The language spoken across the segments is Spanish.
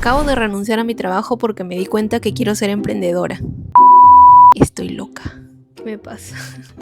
Acabo de renunciar a mi trabajo porque me di cuenta que quiero ser emprendedora. Estoy loca. ¿Qué me pasa?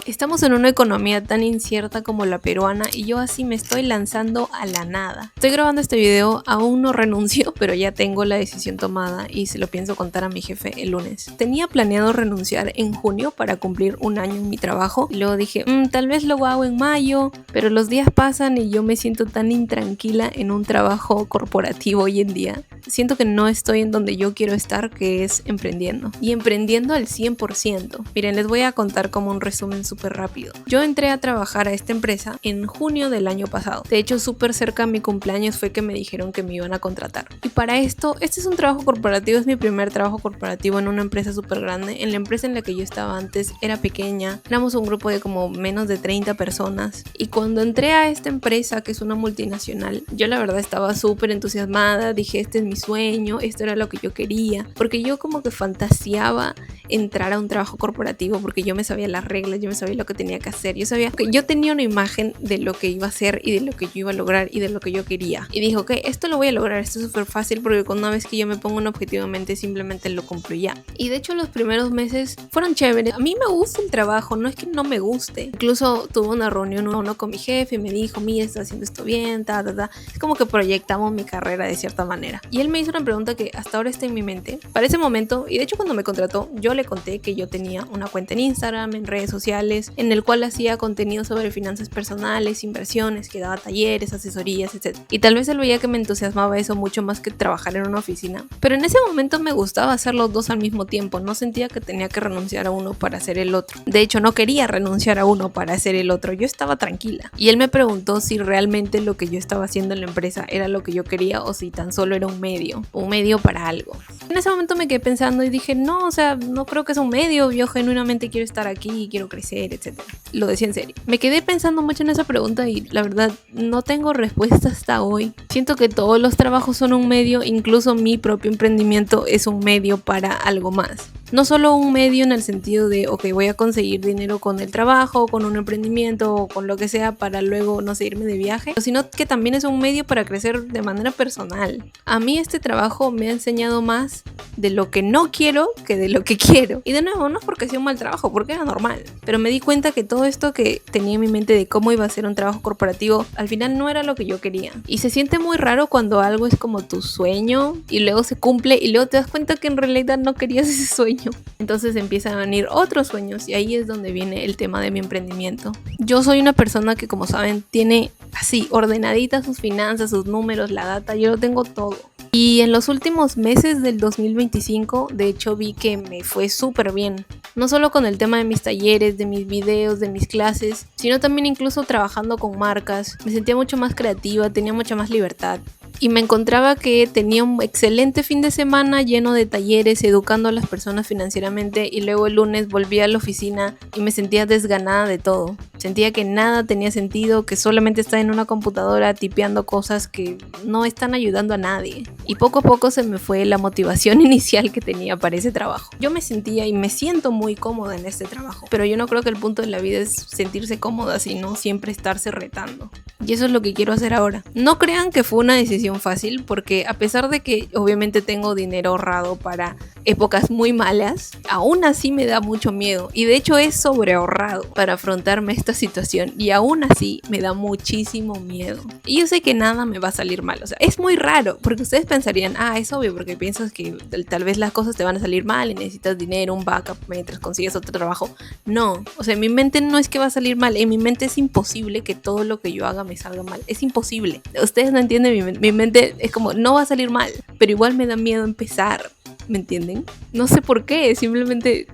Estamos en una economía tan incierta como la peruana y yo así me estoy lanzando a la nada. Estoy grabando este video, aún no renuncio, pero ya tengo la decisión tomada y se lo pienso contar a mi jefe el lunes. Tenía planeado renunciar en junio para cumplir un año en mi trabajo y luego dije, tal vez lo hago en mayo, pero los días pasan y yo me siento tan intranquila en un trabajo corporativo hoy en día. Siento que no estoy en donde yo quiero estar, que es emprendiendo. Y emprendiendo al 100%. Miren, les voy a contar como un resumen súper rápido. Yo entré a trabajar a esta empresa en junio del año pasado. De hecho, súper cerca a mi cumpleaños fue que me dijeron que me iban a contratar. Y para esto, este es un trabajo corporativo, es mi primer trabajo corporativo en una empresa súper grande. En la empresa en la que yo estaba antes era pequeña. Éramos un grupo de como menos de 30 personas. Y cuando entré a esta empresa, que es una multinacional, yo la verdad estaba súper entusiasmada. Dije, este es mi sueño, esto era lo que yo quería. Porque yo como que fantaseaba entrar a un trabajo corporativo porque yo me sabía las reglas, yo me sabía lo que tenía que hacer, yo tenía una imagen de lo que iba a hacer y de lo que yo iba a lograr y de lo que yo quería. Y dije, ok, esto lo voy a lograr, esto es súper fácil porque una vez que yo me pongo un objetivo en mente simplemente lo cumplo ya. Y de hecho los primeros meses fueron chéveres. A mí me gusta el trabajo, no es que no me guste. Incluso tuve una reunión uno con mi jefe y me dijo, mira, estás haciendo esto bien, Es como que proyectamos mi carrera de cierta manera. Y él me hizo una pregunta que hasta ahora está en mi mente. Para ese momento, y de hecho cuando me contrató, yo le conté que yo tenía una cuenta en Instagram, en redes sociales, en el cual hacía contenido sobre finanzas personales, inversiones, que daba talleres, asesorías, etc. Y tal vez él veía que me entusiasmaba eso mucho más que trabajar en una oficina. Pero en ese momento me gustaba hacer los dos al mismo tiempo. No sentía que tenía que renunciar a uno para hacer el otro. De hecho, no quería renunciar a uno para hacer el otro. Yo estaba tranquila. Y él me preguntó si realmente lo que yo estaba haciendo en la empresa era lo que yo quería o si tan solo era un medio para algo. En ese momento me quedé pensando y dije, no, o sea, no creo que es un medio. Yo genuinamente quiero estar aquí, quiero crecer, etc. Lo decía en serio. Me quedé pensando mucho en esa pregunta y la verdad no tengo respuesta hasta hoy. Siento que todos los trabajos son un medio, incluso mi propio emprendimiento es un medio para algo más. No solo un medio en el sentido de, ok, voy a conseguir dinero con el trabajo, con un emprendimiento o con lo que sea para luego, no sé, irme de viaje, sino que también es un medio para crecer de manera personal. A mí este trabajo me ha enseñado más de lo que no quiero que de lo que quiero. Y de nuevo, no es porque sea un mal trabajo, porque era normal. Pero me di cuenta que todo esto que tenía en mi mente de cómo iba a ser un trabajo corporativo, al final no era lo que yo quería. Y se siente muy raro cuando algo es como tu sueño y luego se cumple y luego te das cuenta que en realidad no querías ese sueño. Entonces empiezan a venir otros sueños y ahí es donde viene el tema de mi emprendimiento. Yo soy una persona que, como saben, tiene así ordenaditas sus finanzas, sus números, la data, yo lo tengo todo. Y en los últimos meses del 2025, de hecho, vi que me fue súper bien. No solo con el tema de mis talleres, de mis videos, de mis clases, sino también incluso trabajando con marcas. Me sentía mucho más creativa, tenía mucha más libertad. Y me encontraba que tenía un excelente fin de semana lleno de talleres, educando a las personas financieramente, y luego el lunes volví a la oficina y me sentía desganada de todo. Sentía que nada tenía sentido, que solamente estaba en una computadora tipeando cosas que no están ayudando a nadie. Y poco a poco se me fue la motivación inicial que tenía para ese trabajo. Yo me sentía y me siento muy cómoda en este trabajo, pero yo no creo que el punto de la vida es sentirse cómoda, sino siempre estarse retando. Y eso es lo que quiero hacer ahora. No crean que fue una decisión fácil, porque a pesar de que obviamente tengo dinero ahorrado para épocas muy malas, aún así me da mucho miedo. Y de hecho he sobreahorrado para afrontarme esta situación y aún así me da muchísimo miedo. Y yo sé que nada me va a salir mal. O sea, es muy raro, porque ustedes pensarían, es obvio, porque piensas que tal vez las cosas te van a salir mal y necesitas dinero, un backup mientras consigues otro trabajo. No, o sea, en mi mente no es que va a salir mal. En mi mente es imposible que todo lo que yo haga me salga mal. Es imposible. Ustedes no entienden mi mente, es como, no va a salir mal, pero igual me da miedo empezar. ¿Me entienden? No sé por qué, simplemente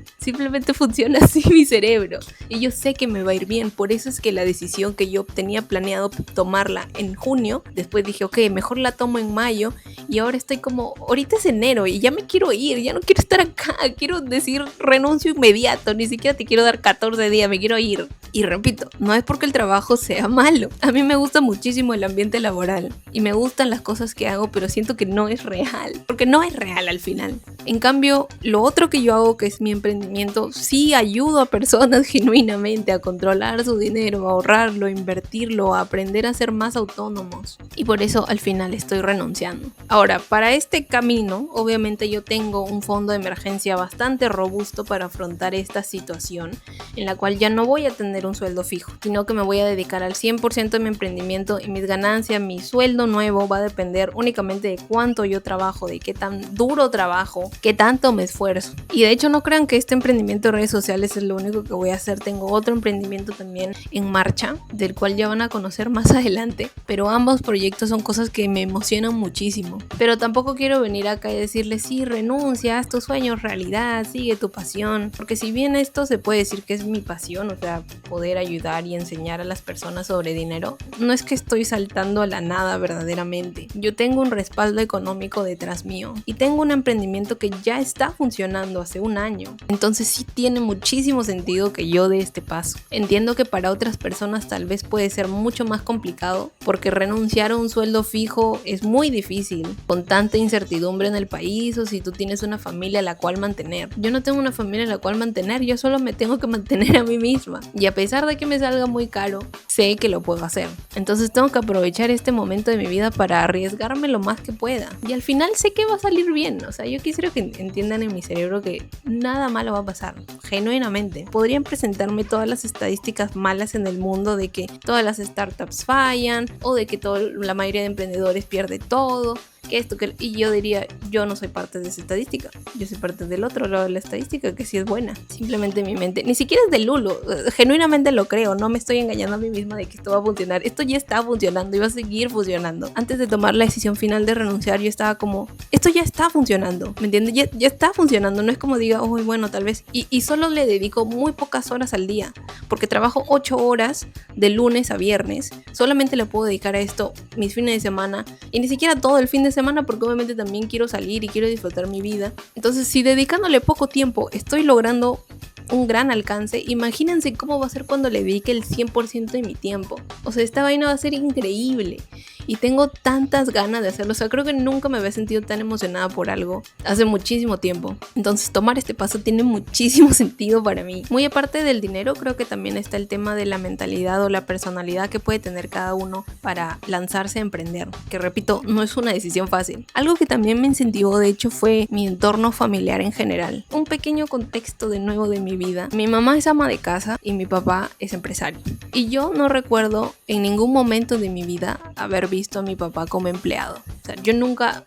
funciona así mi cerebro. Y yo sé que me va a ir bien, por eso es que la decisión que yo tenía planeado tomarla en junio, después dije, ok, mejor la tomo en mayo, y ahora estoy como, ahorita es enero y ya me quiero ir, ya no quiero estar acá, quiero decir renuncio inmediato, ni siquiera te quiero dar 14 días, me quiero ir. Y repito, no es porque el trabajo sea malo, a mí me gusta muchísimo el ambiente laboral y me gustan las cosas que hago, pero siento que no es real, porque no es real al final. En cambio, lo otro que yo hago, que es mi emprendimiento, sí ayudo a personas genuinamente a controlar su dinero, a ahorrarlo, a invertirlo, a aprender a ser más autónomos. Y por eso al final estoy renunciando. Ahora, para este camino, obviamente yo tengo un fondo de emergencia bastante robusto para afrontar esta situación, en la cual ya no voy a tener un sueldo fijo, sino que me voy a dedicar al 100% de mi emprendimiento y mis ganancias, mi sueldo nuevo va a depender únicamente de cuánto yo trabajo, de qué tan duro trabajo, qué tanto me esfuerzo. Y de hecho no crean que este emprendimiento de redes sociales es lo único que voy a hacer. Tengo otro emprendimiento también en marcha, del cual ya van a conocer más adelante, pero ambos proyectos son cosas que me emocionan muchísimo. Pero tampoco quiero venir acá y decirles, sí, renuncia, haz tus sueños realidad, sigue tu pasión, porque si bien esto se puede decir que es mi pasión, o sea, poder ayudar y enseñar a las personas sobre dinero, no es que estoy saltando a la nada verdaderamente. Yo tengo un respaldo económico detrás mío y tengo un emprendimiento que ya está funcionando hace un año. Entonces sí tiene muchísimo sentido que yo dé este paso. Entiendo que para otras personas tal vez puede ser mucho más complicado, porque renunciar a un sueldo fijo es muy difícil, con tanta incertidumbre en el país, o si tú tienes una familia a la cual mantener. Yo no tengo una familia a la cual mantener, yo solo me tengo que mantener a mí misma. Y a pesar de que me salga muy caro, sé que lo puedo hacer. Entonces tengo que aprovechar este momento de mi vida para arriesgarme lo más que pueda. Y al final sé que va a salir bien. O sea, yo quisiera que entiendan en mi cerebro que nada malo va a pasar. Genuinamente. Podrían presentarme todas las estadísticas malas en el mundo de que todas las startups fallan, o de que la mayoría de emprendedores pierde todo, que esto, que... Y yo diría, yo no soy parte de esa estadística, yo soy parte del otro lado de la estadística, que sí es buena. Simplemente mi mente, ni siquiera es de Lulo, genuinamente lo creo, no me estoy engañando a mí misma de que esto va a funcionar. Esto ya está funcionando y va a seguir funcionando. Antes de tomar la decisión final de renunciar, yo estaba como, esto ya está funcionando, ¿me entiendes? Ya está funcionando, no es como diga, uy, bueno, tal vez, y solo le dedico muy pocas horas al día, porque trabajo 8 horas de lunes a viernes, solamente le puedo dedicar a esto mis fines de semana, y ni siquiera todo el fin de semana, porque obviamente también quiero salir y quiero disfrutar mi vida. Entonces, si dedicándole poco tiempo estoy logrando un gran alcance, imagínense cómo va a ser cuando le dedique el 100% de mi tiempo. O sea, esta vaina va a ser increíble y tengo tantas ganas de hacerlo. O sea, creo que nunca me había sentido tan emocionada por algo hace muchísimo tiempo. Entonces tomar este paso tiene muchísimo sentido para mí. Muy aparte del dinero, creo que también está el tema de la mentalidad o la personalidad que puede tener cada uno para lanzarse a emprender, que repito, no es una decisión fácil. Algo que también me incentivó, de hecho, fue mi entorno familiar en general. Un pequeño contexto de nuevo de mi vida. Mi mamá es ama de casa y mi papá es empresario. Y yo no recuerdo en ningún momento de mi vida haber visto a mi papá como empleado. O sea, yo nunca,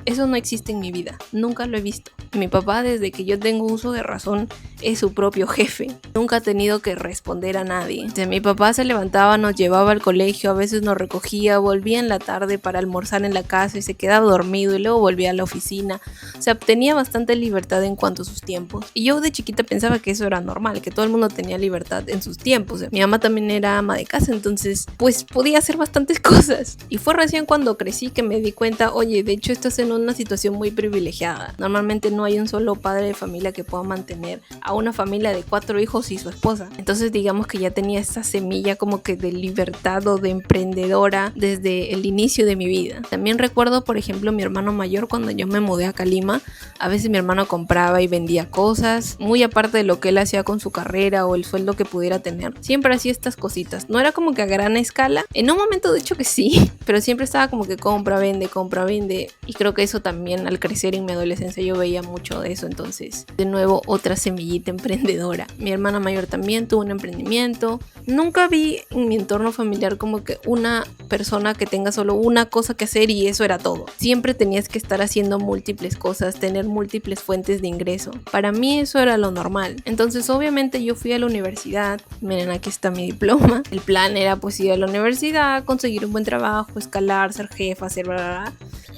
eso no existe en mi vida, nunca lo he visto. Mi papá, desde que yo tengo uso de razón, es su propio jefe. Nunca ha tenido que responder a nadie. O sea, mi papá se levantaba, nos llevaba al colegio, a veces nos recogía, volvía en la tarde para almorzar en la casa y se quedaba dormido y luego volvía a la oficina. O sea, tenía bastante libertad en cuanto a sus tiempos. Y yo de chiquita pensaba que eso era normal, que todo el mundo tenía libertad en sus tiempos. O sea, mi mamá también era ama de casa, entonces pues podía hacer bastantes cosas. Y fue recién cuando crecí que me di cuenta, oye, de hecho estás en una situación muy privilegiada. Normalmente no hay un solo padre de familia que pueda mantener a una familia de 4 hijos y su esposa. Entonces digamos que ya tenía esta semilla como que de libertad o de emprendedora desde el inicio de mi vida. También recuerdo, por ejemplo, mi hermano mayor, cuando yo me mudé a Calima, a veces mi hermano compraba y vendía cosas, muy aparte de lo que él hacía con su carrera o el sueldo que pudiera tener. Siempre hacía estas cositas. No era como que a gran escala. En un momento de hecho que sí, pero siempre estaba como que compra, vende. Y creo que eso también, al crecer en mi adolescencia, yo veía mucho de eso. Entonces, de nuevo, otra semillita emprendedora. Mi hermana mayor también tuvo un emprendimiento. Nunca vi en mi entorno familiar como que una persona que tenga solo una cosa que hacer y eso era todo. Siempre tenías que estar haciendo múltiples cosas, tener múltiples fuentes de ingreso. Para mí eso era lo normal. Entonces, obviamente, yo fui a la universidad. Miren, aquí está mi diploma. El plan era pues ir a la universidad, conseguir un buen trabajo, escalar, ser jefa, hacer bla, bla, bla,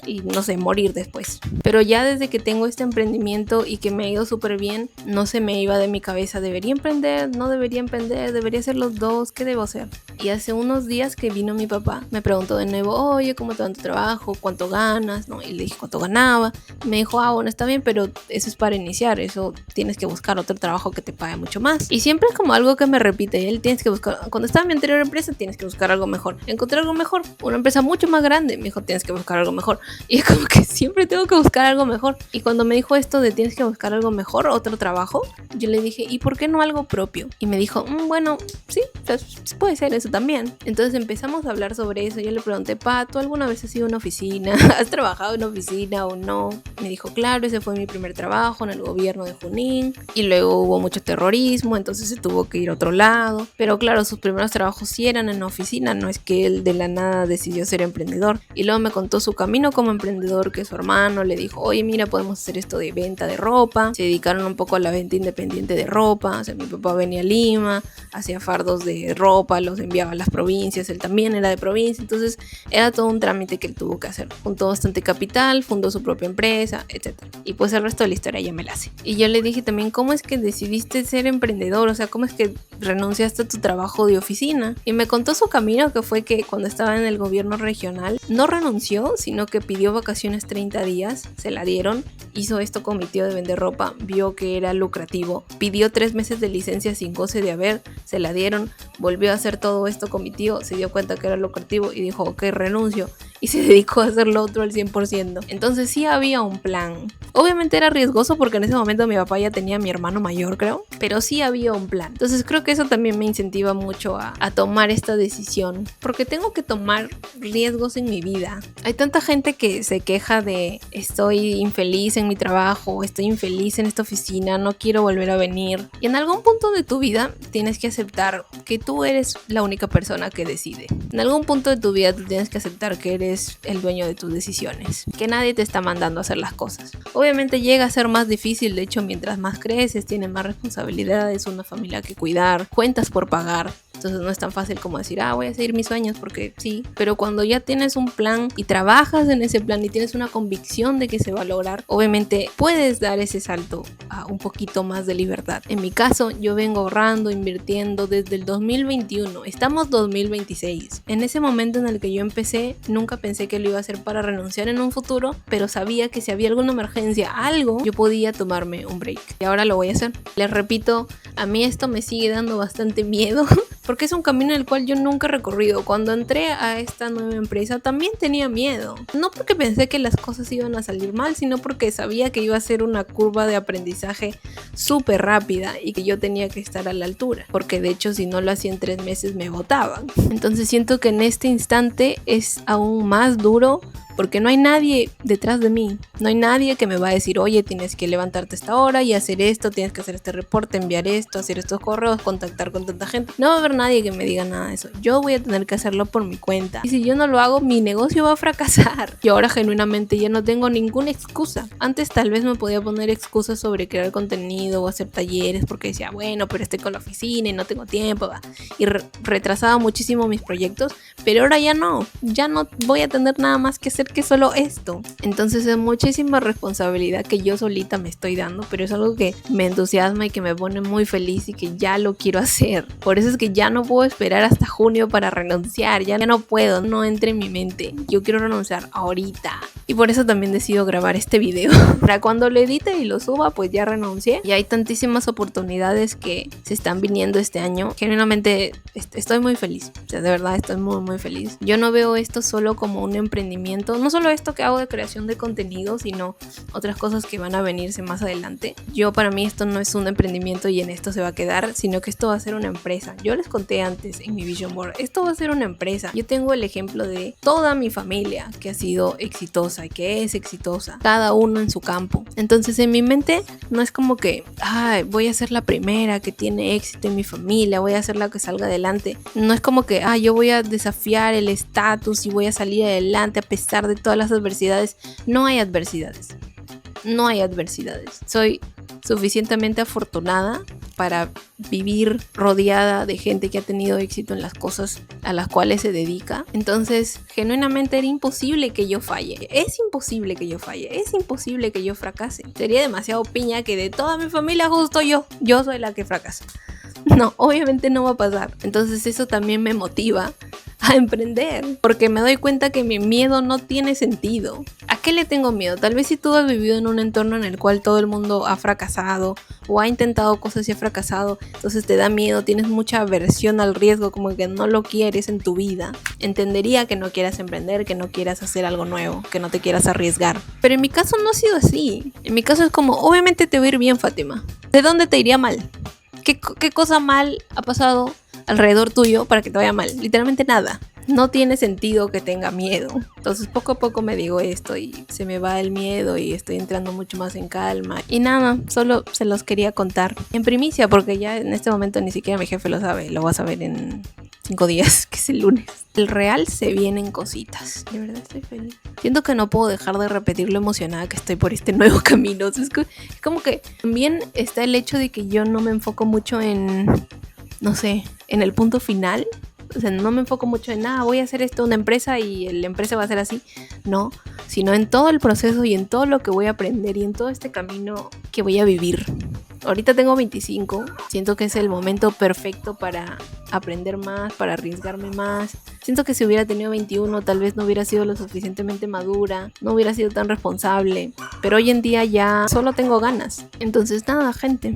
y no sé, morir después. Pero ya desde que tengo este emprendimiento y que me ha ido súper bien, no se me iba de mi cabeza, ¿debería emprender? ¿No debería emprender? ¿Debería hacer los dos? ¿Qué debo hacer? Y hace unos días que vino mi papá, me preguntó de nuevo, oye, ¿cómo te va en tu trabajo? ¿Cuánto ganas? ¿No? Y le dije cuánto ganaba. Me dijo, bueno, está bien, pero eso es para iniciar, eso tienes que buscar otro trabajo que te pague mucho más. Y siempre es como algo que me repite, él tienes que buscar, cuando estaba en mi anterior empresa, tienes que buscar algo mejor. Encontré algo mejor, una empresa mucho más grande, me dijo, tienes que buscar algo mejor. Y es como que siempre tengo que buscar algo mejor. Y cuando me dijo esto de tienes que buscar algo mejor, otro trabajo, yo le dije, ¿y por qué no algo propio? Y me dijo, bueno, sí, puede ser eso también. Entonces empezamos a hablar sobre eso. Yo le pregunté, ¿tú alguna vez has ido a una oficina? ¿Has trabajado en una oficina o no? Me dijo, claro, ese fue mi primer trabajo en el gobierno de Junín. Y luego hubo mucho terrorismo, entonces se tuvo que ir a otro lado. Pero claro, sus primeros trabajos sí eran en una oficina, no es que él de la nada decidió ser emprendedor. Y luego me contó su camino como emprendedor, que su hermano le dijo, oye, mira, podemos hacer esto de venta de ropa. Se dedicaron un poco a la venta independiente de ropa. O sea, mi papá venía a Lima, hacía fardos de ropa, los enviaba a las provincias, él también era de provincia, entonces era todo un trámite que él tuvo que hacer. Juntó bastante capital, fundó su propia empresa, etc. Y pues el resto de la historia ya me la sé. Y yo le dije también, ¿cómo es que decidiste ser emprendedor? O sea, ¿cómo es que renunciaste a tu trabajo de oficina? Y me contó su camino, que fue que cuando estaba en el gobierno regional, no renunció, sino que pidió vacaciones 30 días, se la dieron, hizo esto con mi tío de vender ropa, vio que era lucrativo, pidió 3 meses de licencia sin goce de haber, se la dieron, volvió a hacer todo esto con mi tío, se dio cuenta que era lucrativo y dijo, ok, renuncio. Y se dedicó a hacer lo otro al 100%. Entonces sí había un plan. Obviamente era riesgoso porque en ese momento mi papá ya tenía a mi hermano mayor, creo. Pero sí había un plan. Entonces creo que eso también me incentiva mucho a tomar esta decisión. Porque tengo que tomar riesgos en mi vida. Hay tanta gente que se queja de estoy infeliz en mi trabajo, estoy infeliz en esta oficina, no quiero volver a venir. Y en algún punto de tu vida tienes que aceptar que tú eres la única persona que decide. En algún punto de tu vida tú tienes que aceptar que eres el dueño de tus decisiones, que nadie te está mandando a hacer las cosas. Obviamente llega a ser más difícil, de hecho mientras más creces tienes más responsabilidades, una familia que cuidar, cuentas por pagar. Entonces no es tan fácil como decir, voy a seguir mis sueños porque sí. Pero cuando ya tienes un plan y trabajas en ese plan y tienes una convicción de que se va a lograr, obviamente puedes dar ese salto a un poquito más de libertad. En mi caso, yo vengo ahorrando, invirtiendo desde el 2021. Estamos 2026. En ese momento en el que yo empecé, nunca pensé que lo iba a hacer para renunciar en un futuro, pero sabía que si había alguna emergencia, algo, yo podía tomarme un break. Y ahora lo voy a hacer. Les repito, a mí esto me sigue dando bastante miedo. Porque es un camino en el cual yo nunca he recorrido. Cuando entré a esta nueva empresa también tenía miedo. No porque pensé que las cosas iban a salir mal, sino porque sabía que iba a ser una curva de aprendizaje súper rápida y que yo tenía que estar a la altura. Porque de hecho si no lo hacía en 3 meses me botaban. Entonces siento que en este instante es aún más duro porque no hay nadie detrás de mí, no hay nadie que me va a decir, oye, tienes que levantarte a esta hora y hacer esto, tienes que hacer este reporte, enviar esto, hacer estos correos, contactar con tanta gente. No va a haber nadie que me diga nada de eso, yo voy a tener que hacerlo por mi cuenta y si yo no lo hago, mi negocio va a fracasar. Y ahora genuinamente ya no tengo ninguna excusa. Antes tal vez me podía poner excusas sobre crear contenido o hacer talleres porque decía, bueno, pero estoy con la oficina y no tengo tiempo, y retrasaba muchísimo mis proyectos, pero ahora ya no voy a tener nada más que hacer que solo esto. Entonces es muchísima responsabilidad que yo solita me estoy dando, pero es algo que me entusiasma y que me pone muy feliz y que ya lo quiero hacer. Por eso es que ya no puedo esperar hasta junio para renunciar, ya no puedo, no entra en mi mente. Yo quiero renunciar ahorita. Y por eso también decido grabar este video. Para cuando lo edite y lo suba, pues ya renuncié. Y hay tantísimas oportunidades que se están viniendo este año. Genuinamente estoy muy feliz. O sea, de verdad estoy muy muy feliz. Yo no veo esto solo como un emprendimiento. No solo esto que hago de creación de contenido, sino otras cosas que van a venirse más adelante. Para mí esto no es un emprendimiento y en esto se va a quedar, sino que esto va a ser una empresa. Yo les conté antes en mi Vision Board, esto va a ser una empresa. Yo tengo el ejemplo de toda mi familia que ha sido exitosa y que es exitosa, cada uno en su campo. Entonces en mi mente no es como que voy a ser la primera que tiene éxito en mi familia, voy a ser la que salga adelante. No es como que yo voy a desafiar el estatus y voy a salir adelante a pesar de todas las adversidades. No hay adversidades. No hay adversidades. Soy suficientemente afortunada para vivir rodeada de gente que ha tenido éxito en las cosas a las cuales se dedica. Entonces, genuinamente era imposible que yo falle. Es imposible que yo falle. Es imposible que yo fracase. Sería demasiado piña que de toda mi familia justo yo soy la que fracasa. No, obviamente no va a pasar. Entonces eso también me motiva a emprender, porque me doy cuenta que mi miedo no tiene sentido. ¿A qué le tengo miedo? Tal vez si tú has vivido en un entorno en el cual todo el mundo ha fracasado o ha intentado cosas y ha fracasado, entonces te da miedo, tienes mucha aversión al riesgo, como que no lo quieres en tu vida. Entendería que no quieras emprender, que no quieras hacer algo nuevo, que no te quieras arriesgar. Pero en mi caso no ha sido así. En mi caso es como, obviamente te va a ir bien, Fátima. ¿De dónde te iría mal? ¿Qué cosa mal ha pasado alrededor tuyo para que te vaya mal? Literalmente nada. No tiene sentido que tenga miedo. Entonces poco a poco me digo esto y se me va el miedo y estoy entrando mucho más en calma. Y nada, solo se los quería contar en primicia, porque ya en este momento ni siquiera mi jefe lo sabe. Lo va a saber en 5 días, que es el lunes. El real se vienen cositas. De verdad estoy feliz. Siento que no puedo dejar de repetir lo emocionada que estoy por este nuevo camino. O sea, es como que también está el hecho de que yo no me enfoco mucho en, no sé, en el punto final. O sea, no me enfoco mucho en, voy a hacer esto una empresa y la empresa va a ser así. No, sino en todo el proceso y en todo lo que voy a aprender y en todo este camino que voy a vivir. Ahorita tengo 25, siento que es el momento perfecto para aprender más, para arriesgarme más. Siento que si hubiera tenido 21 tal vez no hubiera sido lo suficientemente madura, no hubiera sido tan responsable, pero hoy en día ya solo tengo ganas. Entonces nada, gente,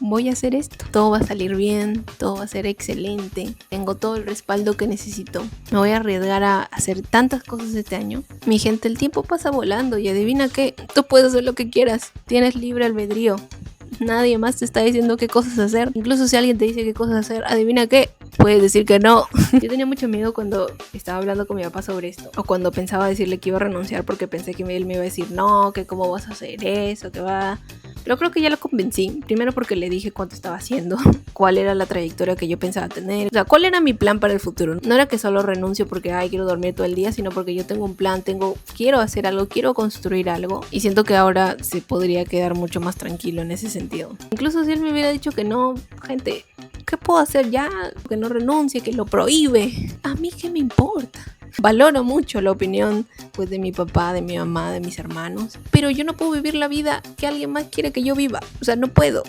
voy a hacer esto. Todo va a salir bien, todo va a ser excelente. Tengo todo el respaldo que necesito. Me voy a arriesgar a hacer tantas cosas este año. Mi gente, el tiempo pasa volando y adivina qué, tú puedes hacer lo que quieras. Tienes libre albedrío. Nadie más te está diciendo qué cosas hacer. Incluso si alguien te dice qué cosas hacer, adivina qué, puedes decir que no. Yo tenía mucho miedo cuando estaba hablando con mi papá sobre esto, o cuando pensaba decirle que iba a renunciar, porque pensé que él me iba a decir no, que cómo vas a hacer eso, que va... Pero creo que ya lo convencí. Primero porque le dije cuánto estaba haciendo, cuál era la trayectoria que yo pensaba tener, o sea, cuál era mi plan para el futuro. No era que solo renuncio porque quiero dormir todo el día, sino porque yo tengo un plan, quiero hacer algo, quiero construir algo, y siento que ahora se podría quedar mucho más tranquilo en ese sentido. Incluso si él me hubiera dicho que no, gente, ¿qué puedo hacer ya? Que no renuncie, que lo prohíbe. A mí qué me importa. Valoro mucho la opinión pues de mi papá, de mi mamá, de mis hermanos, pero yo no puedo vivir la vida que alguien más quiere que yo viva. O sea, no puedo.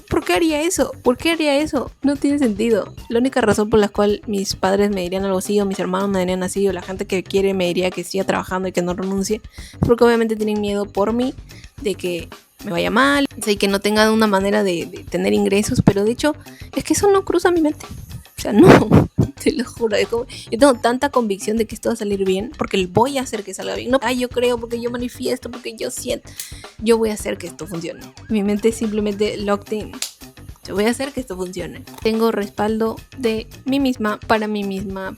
¿Por qué haría eso? ¿Por qué haría eso? No tiene sentido. La única razón por la cual mis padres me dirían algo así, o mis hermanos me dirían así, o la gente que quiere me diría que siga trabajando y que no renuncie, es porque obviamente tienen miedo por mí de que me vaya mal, y que no tengan una manera de tener ingresos, pero de hecho es que eso no cruza mi mente. O sea, no, te lo juro. Yo tengo tanta convicción de que esto va a salir bien, porque voy a hacer que salga bien. No, yo creo, porque yo manifiesto, porque yo siento. Yo voy a hacer que esto funcione. Mi mente es simplemente locked in. Yo voy a hacer que esto funcione. Tengo respaldo de mí misma,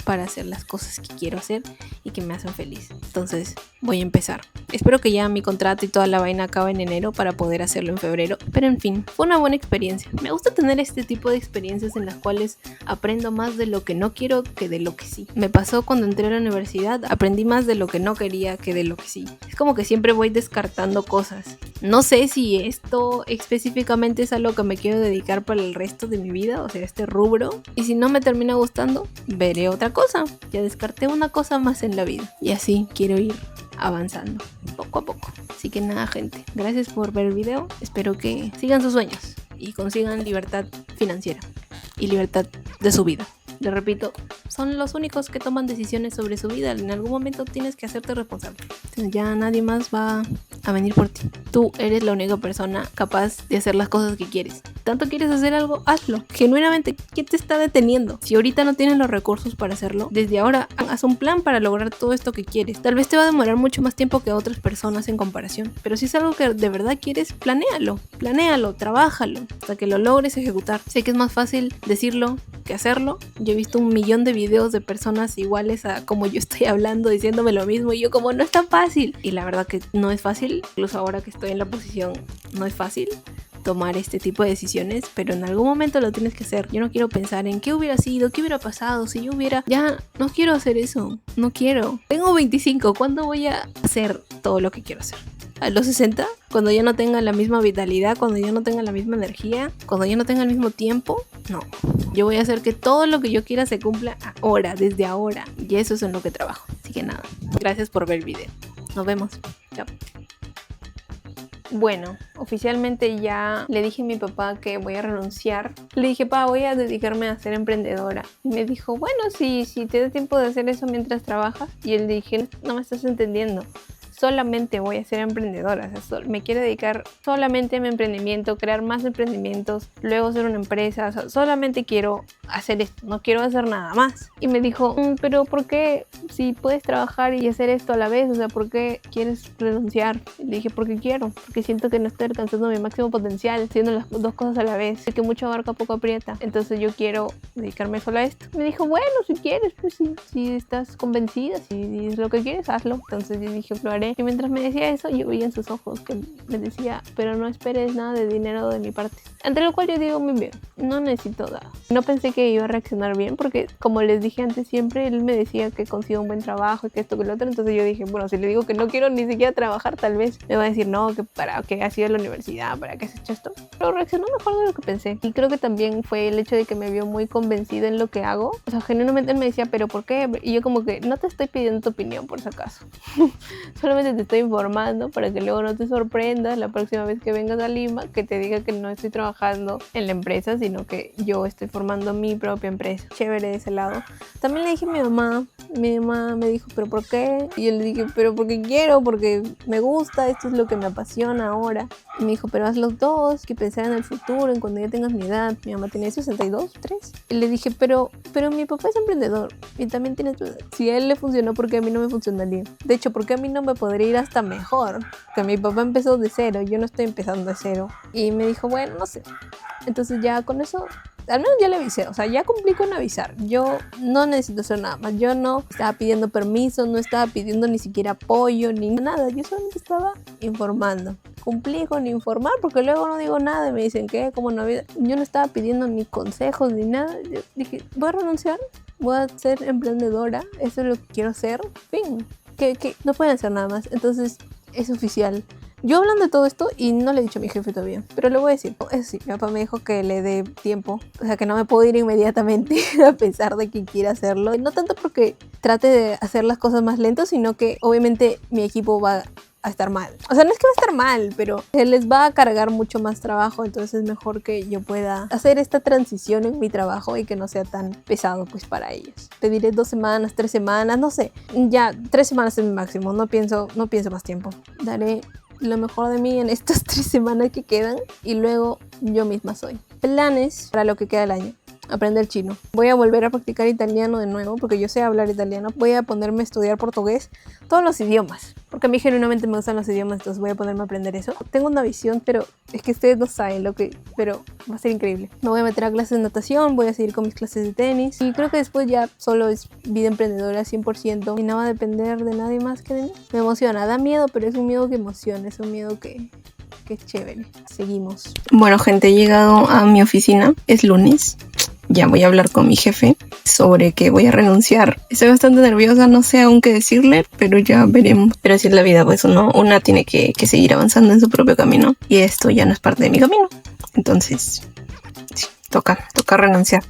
para hacer las cosas que quiero hacer y que me hacen feliz. Entonces, voy a empezar. Espero que ya mi contrato y toda la vaina acabe en enero para poder hacerlo en febrero. Pero en fin, fue una buena experiencia. Me gusta tener este tipo de experiencias en las cuales aprendo más de lo que no quiero que de lo que sí. Me pasó cuando entré a la universidad, aprendí más de lo que no quería que de lo que sí. Es como que siempre voy descartando cosas. No sé si esto específicamente es a lo que me quiero dedicar para el resto de mi vida, o sea, este rubro. Y si no me termina gustando, veré otra cosa. Ya descarté una cosa más en la vida. Y así quiero ir avanzando poco a poco. Así que nada, gente, gracias por ver el video. Espero que sigan sus sueños y consigan libertad financiera y libertad de su vida. Les repito, son los únicos que toman decisiones sobre su vida. En algún momento tienes que hacerte responsable. Entonces ya nadie más va a venir por ti. Tú eres la única persona capaz de hacer las cosas que quieres. Tanto quieres hacer algo, hazlo. Genuinamente, ¿qué te está deteniendo? Si ahorita no tienes los recursos para hacerlo, desde ahora haz un plan para lograr todo esto que quieres. Tal vez te va a demorar mucho más tiempo que a otras personas en comparación, pero si es algo que de verdad quieres, planéalo, trabájalo hasta que lo logres ejecutar. Sé que es más fácil decirlo que hacerlo. Yo he visto 1.000.000 de videos de personas iguales a como yo estoy hablando, diciéndome lo mismo, y yo como no es tan fácil. Y la verdad que no es fácil, incluso ahora que estoy en la posición, no es fácil tomar este tipo de decisiones, pero en algún momento lo tienes que hacer. Yo no quiero pensar en qué hubiera sido, qué hubiera pasado si yo hubiera... Ya, no quiero hacer eso, no quiero. Tengo 25, ¿cuándo voy a hacer todo lo que quiero hacer? ¿A los 60? Cuando ya no tenga la misma vitalidad, cuando ya no tenga la misma energía, cuando ya no tenga el mismo tiempo. No, yo voy a hacer que todo lo que yo quiera se cumpla ahora, desde ahora, y eso es en lo que trabajo. Así que nada, gracias por ver el video. Nos vemos, chao. Bueno, oficialmente ya le dije a mi papá que voy a renunciar. Le dije, pa, voy a dedicarme a ser emprendedora. Y me dijo, bueno, si te da tiempo de hacer eso mientras trabajas. Y él dije, no me estás entendiendo. Solamente voy a ser emprendedora, o sea, me quiero dedicar solamente a mi emprendimiento, crear más emprendimientos, luego hacer una empresa, o sea, solamente quiero hacer esto, no quiero hacer nada más. Y me dijo, pero ¿por qué si puedes trabajar y hacer esto a la vez? O sea, ¿por qué quieres renunciar? Y le dije, porque quiero, porque siento que no estoy alcanzando mi máximo potencial, haciendo las dos cosas a la vez, que mucho abarca poco aprieta, entonces yo quiero dedicarme solo a esto. Me dijo, bueno, si quieres, pues si estás convencida, si es lo que quieres, hazlo. Entonces yo dije, lo haré. Y mientras me decía eso, yo veía en sus ojos que me decía, pero no esperes nada de dinero de mi parte. Ante lo cual yo digo, muy bien, no necesito nada. No pensé que iba a reaccionar bien porque, como les dije antes, siempre él me decía que consiga un buen trabajo y que esto que lo otro. Entonces yo dije, bueno, si le digo que no quiero ni siquiera trabajar, tal vez me va a decir, no, que para qué has ido a la universidad, para qué has hecho esto. Pero reaccionó mejor de lo que pensé. Y creo que también fue el hecho de que me vio muy convencida en lo que hago. O sea, genuinamente él me decía, pero ¿por qué? Y yo como que, no te estoy pidiendo tu opinión por si acaso. Solamente te estoy informando para que luego no te sorprendas la próxima vez que vengas a Lima, que te diga que no estoy trabajando en la empresa, sino que yo estoy formando mi propia empresa. Chévere de ese lado. También le dije a mi mamá me dijo, ¿pero por qué? Y yo le dije, pero porque quiero, porque me gusta, esto es lo que me apasiona ahora. Y me dijo, pero haz los dos, que pensar en el futuro, en cuando ya tengas mi edad. Mi mamá tenía 62, 3. Y le dije, pero mi papá es emprendedor y también tiene tu edad. Si a él le funcionó, ¿por qué a mí no me funcionaría? De hecho, ¿por qué a mí no me podría ir hasta mejor? Que mi papá empezó de cero, yo no estoy empezando de cero. Y me dijo, bueno, no sé. Entonces ya con eso, al menos ya le avisé, o sea, ya cumplí con avisar. Yo no necesito hacer nada más. Yo no estaba pidiendo permiso, no estaba pidiendo ni siquiera apoyo, ni nada. Yo solamente estaba informando. Cumplí con informar porque luego no digo nada y me dicen, ¿qué? ¿Cómo no había? Yo no estaba pidiendo ni consejos ni nada. Yo dije, voy a renunciar, voy a ser emprendedora, eso es lo que quiero hacer. Fin, que no pueden hacer nada más. Entonces, es oficial. Yo hablando de todo esto y no le he dicho a mi jefe todavía, pero le voy a decir. Eso sí, mi papá me dijo que le dé tiempo, o sea que no me puedo ir inmediatamente a pesar de que quiera hacerlo. No tanto porque trate de hacer las cosas más lento, sino que obviamente mi equipo va a estar mal. O sea, no es que va a estar mal, pero se les va a cargar mucho más trabajo, entonces es mejor que yo pueda hacer esta transición en mi trabajo y que no sea tan pesado pues para ellos. Pediré 2 semanas, 3 semanas, no sé. Ya 3 semanas es mi máximo, no pienso más tiempo. Daré lo mejor de mí en estas 3 semanas que quedan y luego yo misma soy. Planes para lo que queda del año. Aprender chino. Voy a volver a practicar italiano de nuevo porque yo sé hablar italiano. Voy a ponerme a estudiar portugués, todos los idiomas, porque a mí genuinamente me gustan los idiomas, entonces voy a ponerme a aprender eso. Tengo una visión, pero es que ustedes no saben pero va a ser increíble. Me voy a meter a clases de natación, voy a seguir con mis clases de tenis y creo que después ya solo es vida emprendedora 100% y no va a depender de nadie más que de mí. Me emociona, da miedo, pero es un miedo que emociona, es un miedo que es chévere. Seguimos. Bueno, gente, he llegado a mi oficina, es lunes. Ya voy a hablar con mi jefe sobre que voy a renunciar. Estoy bastante nerviosa, no sé aún qué decirle, pero ya veremos. Pero así es la vida, pues una tiene que seguir avanzando en su propio camino. Y esto ya no es parte de mi camino. Entonces, sí, toca renunciar.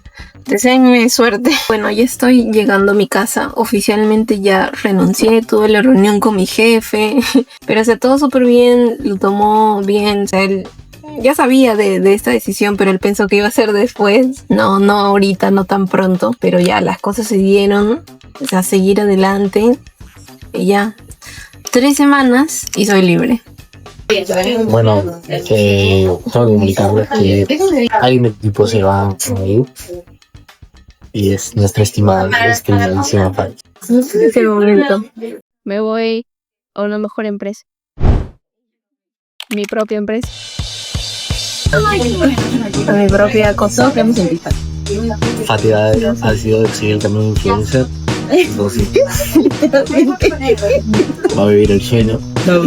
Deseenme suerte. Bueno, ya estoy llegando a mi casa. Oficialmente ya renuncié, tuve la reunión con mi jefe. Pero o sea, todo súper bien, lo tomó bien. O sea, él ya sabía de esta decisión, pero él pensó que iba a ser después. No ahorita, no tan pronto. Pero ya las cosas se dieron. O sea, seguir adelante. Y ya 3 semanas y soy libre. Bueno, tengo que comunicarles que alguien del equipo se va a ir y es nuestra estimadísima Fanny. En ese momento me voy a una mejor empresa. Mi propia empresa. A mi propia cosa. Fati ha sido seguir el camino de influencer. Entonces, va a vivir el sueño.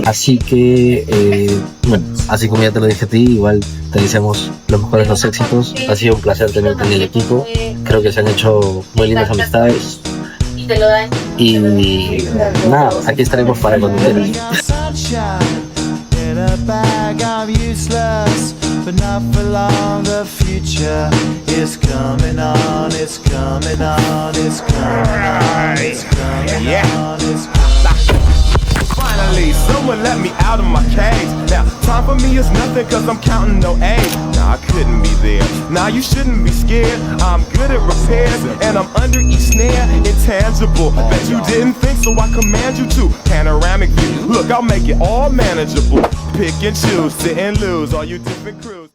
Así que, bueno, así como ya te lo dije a ti, igual te deseamos los mejores los éxitos. Ha sido un placer tenerte en el equipo. Creo que se han hecho muy lindas amistades. Y nada, aquí estaremos para cuando quieras. But not for long, the future is coming on, it's coming on, it's coming on, it's coming on, it's coming on. Finally, someone let me out of my cage. Now, time for me is nothing cause I'm counting no age. Nah, I couldn't be there. Nah, you shouldn't be scared. I'm good at repairs and I'm under each snare. Intangible. Bet you didn't think, so I command you to. Panoramic view. Look, I'll make it all manageable. Pick and choose, sit and lose, all you different crews.